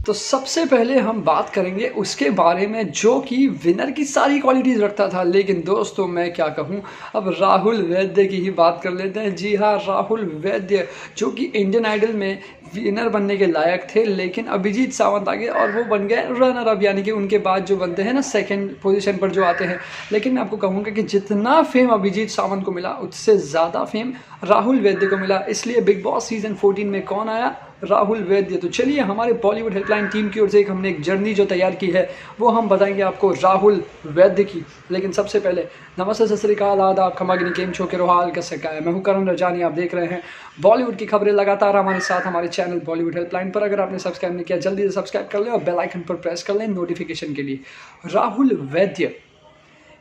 तो सबसे पहले हम बात करेंगे उसके बारे में जो कि विनर की सारी क्वालिटीज़ रखता था, लेकिन दोस्तों मैं क्या कहूँ, अब राहुल वैद्य की ही बात कर लेते हैं। जी हाँ, राहुल वैद्य जो कि इंडियन आइडल में विनर बनने के लायक थे, लेकिन अभिजीत सावंत आ गए और वो बन गए रनर अप, यानी कि उनके बाद जो बनते हैं ना सेकंड पोजीशन पर जो आते हैं। लेकिन मैं आपको कहूँगा कि जितना फेम अभिजीत सावंत को मिला उससे ज़्यादा फेम राहुल वैद्य को मिला। इसलिए बिग बॉस सीजन 14 में कौन आया? राहुल वैद्य। तो चलिए हमारे बॉलीवुड हेल्पलाइन टीम की ओर से हमने एक जर्नी जो तैयार की है वो हम बताएंगे आपको राहुल वैद्य की। लेकिन सबसे पहले नमस्ते, सत श्री अकाल, आदाब, खमागिनी, केम छो के रोहाल कैसे का है। मैं हूं करण रजानी, आप देख रहे हैं बॉलीवुड की खबरें लगातार हमारे साथ हमारे चैनल बॉलीवुड हेल्पलाइन पर। अगर आपने सब्सक्राइब नहीं किया जल्दी से सब्सक्राइब कर लें और बेल आइकन पर प्रेस कर लें नोटिफिकेशन के लिए। राहुल वैद्य,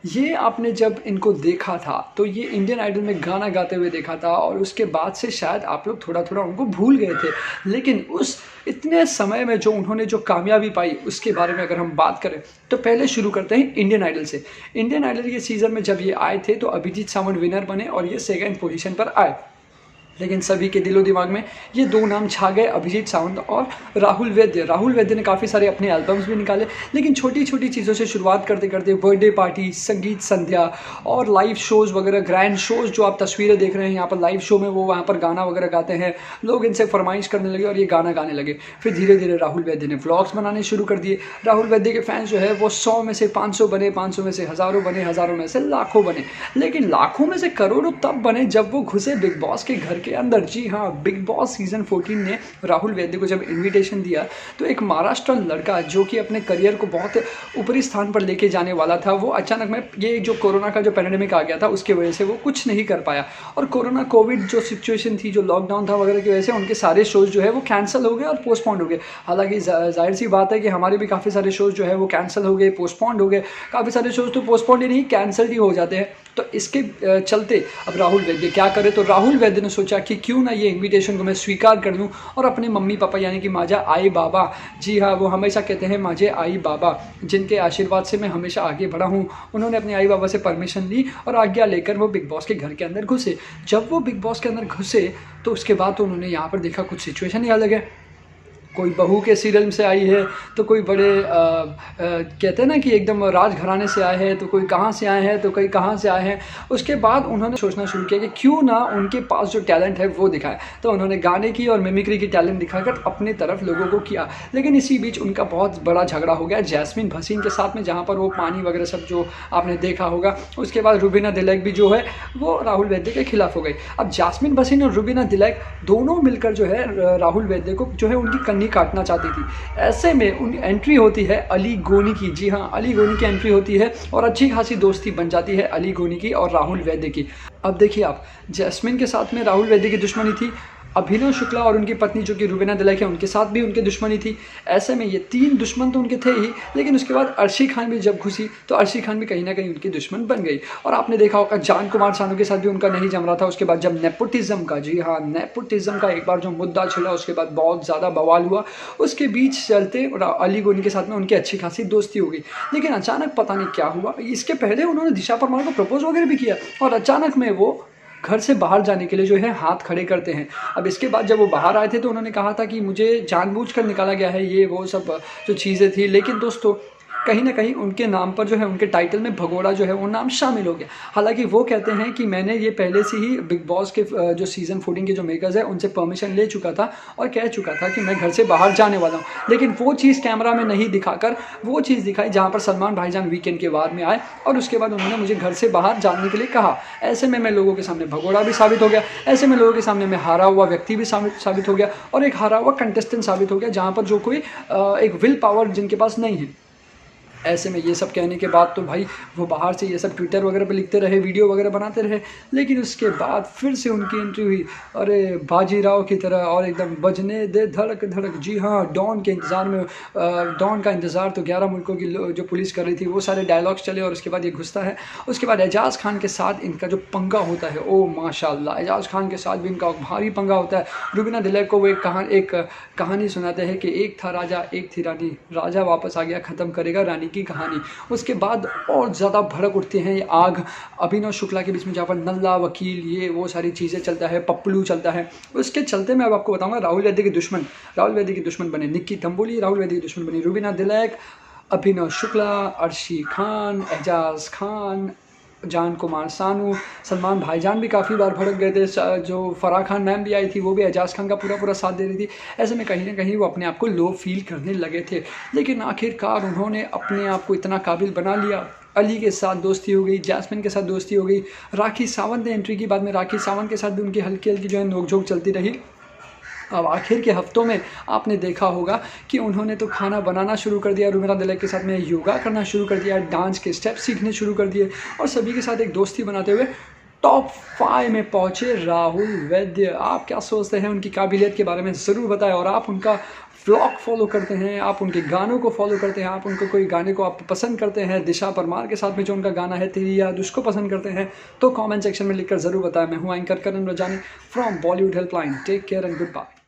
ये आपने जब इनको देखा था तो ये इंडियन आइडल में गाना गाते हुए देखा था और उसके बाद से शायद आप लोग थोड़ा थोड़ा उनको भूल गए थे। लेकिन उस इतने समय में जो उन्होंने जो कामयाबी पाई उसके बारे में अगर हम बात करें तो पहले शुरू करते हैं इंडियन आइडल से। इंडियन आइडल के सीज़न में जब ये आए थे तो अभिजीत सावंत विनर बने और ये सेकेंड पोजीशन पर आए। लेकिन सभी के दिलो दिमाग में ये दो नाम छा गए, अभिजीत सावंत और राहुल वैद्य। राहुल वैद्य ने काफ़ी सारे अपने एल्बम्स भी निकाले, लेकिन छोटी छोटी चीज़ों से शुरुआत करते करते बर्थडे पार्टी, संगीत संध्या और लाइव शोज़ वगैरह, ग्रैंड शोज़ जो आप तस्वीरें देख रहे हैं यहाँ पर लाइव शो में, वो वहाँ पर गाना वगैरह गाते हैं। लोग इनसे फरमाइश करने लगे और ये गाना गाने लगे। फिर धीरे धीरे राहुल वैद्य ने व्लॉग्स बनाने शुरू कर दिए। राहुल वैद्य के फैंस जो है वो 100 में से 500 बने, 500 में से हज़ारों बने, हज़ारों में से लाखों बने। लेकिन लाखों में से करोड़ों तब बने जब वो घुसे बिग बॉस के घर के अंदर। जी हाँ, बिग बॉस सीजन 14 ने राहुल वैद्य को जब इनविटेशन दिया तो एक महाराष्ट्र लड़का जो कि अपने करियर को बहुत ऊपरी स्थान पर लेके जाने वाला था, वो अचानक में ये जो कोरोना का जो पैंडेमिक आ गया था उसकी वजह से वो कुछ नहीं कर पाया। और कोरोना कोविड जो सिचुएशन थी, जो लॉकडाउन था वगैरह की वजह से उनके सारे शोज़ जो है वो कैंसिल हो गए और पोस्टपोन्ड हो गए। हालांकि जाहिर सी बात है कि हमारे भी काफ़ी सारे शोज़ जो है वो कैंसिल हो गए, पोस्टपोन्ड हो गए। काफ़ी सारे शोज़ तो पोस्टपोन्ड ही नहीं, कैंसिल ही हो जाते हैं। तो इसके चलते अब राहुल वैद्य क्या करे, तो राहुल वैद्य ने सोचा कि क्यों ना ये इनविटेशन को मैं स्वीकार कर लूँ और अपने मम्मी पापा यानी कि माझा आई बाबा, जी हाँ वो हमेशा कहते हैं माझे आई बाबा, जिनके आशीर्वाद से मैं हमेशा आगे बढ़ा हूँ, उन्होंने अपने आई बाबा से परमिशन ली और आज्ञा लेकर वो बिग बॉस के घर के अंदर घुसे। जब वो बिग बॉस के अंदर घुसे तो उसके बाद तो उन्होंने यहाँ पर देखा कुछ सिचुएशन ही अलग है। कोई बहू के सीरियल से आई है तो कोई बड़े कहते हैं ना कि एकदम राजघराने से आए हैं, तो कोई कहाँ से आए हैं तो कोई कहाँ से आए हैं। उसके बाद उन्होंने सोचना शुरू किया कि क्यों ना उनके पास जो टैलेंट है वो दिखाए। तो उन्होंने गाने की और मिमिक्री की टैलेंट दिखाकर अपनी तरफ लोगों को किया। लेकिन इसी बीच उनका बहुत बड़ा झगड़ा हो गया जैस्मिन भसीन के साथ में, जहाँ पर वो पानी वगैरह सब जो आपने देखा होगा। उसके बाद रुबीना दिलैक भी जो है वो राहुल वैद्य के खिलाफ हो गई। अब जैस्मिन भसीन और रुबीना दिलैक दोनों मिलकर जो है राहुल वैद्य को जो है उनकी काटना चाहती थी। ऐसे में उन एंट्री होती है अली गोनी की। जी हाँ, अली गोनी की एंट्री होती है और अच्छी खासी दोस्ती बन जाती है अली गोनी की और राहुल वैद्य की। अब देखिए आप, जैस्मिन के साथ में राहुल वैद्य की दुश्मनी थी, अभिनव शुक्ला और उनकी पत्नी जो कि रुबीना दिलैक है उनके साथ भी उनकी दुश्मनी थी। ऐसे में ये तीन दुश्मन तो उनके थे ही, लेकिन उसके बाद अर्शी खान भी जब घुसी तो अर्शी खान भी कहीं ना कहीं उनकी दुश्मन बन गई। और आपने देखा होगा जान कुमार सानू के साथ भी उनका नहीं जम रहा था। उसके बाद जब नेपोटिज्म का, जी हाँ नेपोटिज्म का एक बार जो मुद्दा छिड़ा उसके बाद बहुत ज़्यादा बवाल हुआ। उसके बीच चलते अली गोनी के साथ में उनकी अच्छी खासी दोस्ती हो गई। लेकिन अचानक पता नहीं क्या हुआ, इसके पहले उन्होंने दिशा परमार को प्रपोज वगैरह भी किया और अचानक में वो घर से बाहर जाने के लिए जो है हाथ खड़े करते हैं। अब इसके बाद जब वो बाहर आए थे तो उन्होंने कहा था कि मुझे जानबूझकर निकाला गया है, ये वो सब जो चीज़ें थी। लेकिन दोस्तों कहीं ना कहीं उनके नाम पर जो है उनके टाइटल में भगोड़ा जो है वो नाम शामिल हो गया। हालांकि वो कहते हैं कि मैंने ये पहले से ही बिग बॉस के जो सीज़न 14 के जो मेकर्स है उनसे परमिशन ले चुका था और कह चुका था कि मैं घर से बाहर जाने वाला हूँ। लेकिन वो चीज़ कैमरा में नहीं दिखाकर वो चीज़ दिखाई जहाँ पर सलमान भाईजान वीकेंड के बाद में आए और उसके बाद उन्होंने मुझे घर से बाहर जाने के लिए कहा। ऐसे में मैं लोगों के सामने भगोड़ा भी साबित हो गया, ऐसे में लोगों के सामने मैं हारा हुआ व्यक्ति भी साबित हो गया और एक हारा हुआ कंटेस्टेंट साबित हो गया, जहाँ पर जो कोई एक विल पावर जिनके पास नहीं है। ऐसे में ये सब कहने के बाद तो भाई वो बाहर से ये सब ट्विटर वगैरह पे लिखते रहे, वीडियो वगैरह बनाते रहे। लेकिन उसके बाद फिर से उनकी एंट्री हुई, अरे बाजीराव की तरह, और एकदम बजने दे धड़क धड़क। जी हाँ, डॉन के इंतज़ार में, डॉन का इंतज़ार तो 11 मुल्कों की जो पुलिस कर रही थी, वो सारे डायलॉग्स चले और उसके बाद ये घुसता है। उसके बाद एजाज़ खान के साथ इनका जो पंगा होता है, ओ माशाल्लाह, एजाज़ खान के साथ भी इनका भारी पंगा होता है। रुबीना दिलैक को वो एक कहानी सुनाते हैं कि एक था राजा एक थी रानी, राजा वापस आ गया ख़त्म करेगा रानी। की कहानी। उसके बाद और ज़्यादा भड़क उठते हैं ये आग अभिनव शुक्ला के बीच में, जहाँ पर नल्ला वकील ये वो सारी चीज़ें चलता है, पप्पलू चलता है। उसके चलते मैं अब आपको बताऊंगा राहुल वैद्य के दुश्मन बने निक्की तंबोली, राहुल वैद्य के दुश्मन बनी रुबीना दिलैक, अभिनव शुक्ला, अर्शी खान, एजाज खान, जान कुमार सानू, सलमान भाईजान भी काफ़ी बार भड़क गए थे। जो फराह खान मैम भी आई थी वो भी एजाज खान का पूरा साथ दे रही थी। ऐसे में कहीं ना कहीं वो अपने आप को लो फील करने लगे थे, लेकिन आखिरकार उन्होंने अपने आप को इतना काबिल बना लिया। अली के साथ दोस्ती हो गई, जैस्मिन के साथ दोस्ती हो गई, राखी सावंत ने एंट्री की, बाद में राखी सावंत के साथ भी उनकी हल्की हल्की जो है नोकझोंक चलती रही। अब आखिर के हफ्तों में आपने देखा होगा कि उन्होंने तो खाना बनाना शुरू कर दिया, रुबीना दिलैक के साथ में योगा करना शुरू कर दिया, डांस के स्टेप सीखने शुरू कर दिए और सभी के साथ एक दोस्ती बनाते हुए टॉप 5 में पहुंचे राहुल वैद्य। आप क्या सोचते हैं उनकी काबिलियत के बारे में ज़रूर बताएं। और आप उनका व्लॉग फॉलो करते हैं, आप उनके गानों को फॉलो करते हैं, आप उनको कोई गाने को आप पसंद करते हैं, दिशा परमार के साथ में जो उनका गाना है तेरी याद उसको पसंद करते हैं, तो कमेंट सेक्शन में लिखकर ज़रूर बताएं। मैं हूँ anchor Karan Rajani from Bollywood helpline. Take care and good bye.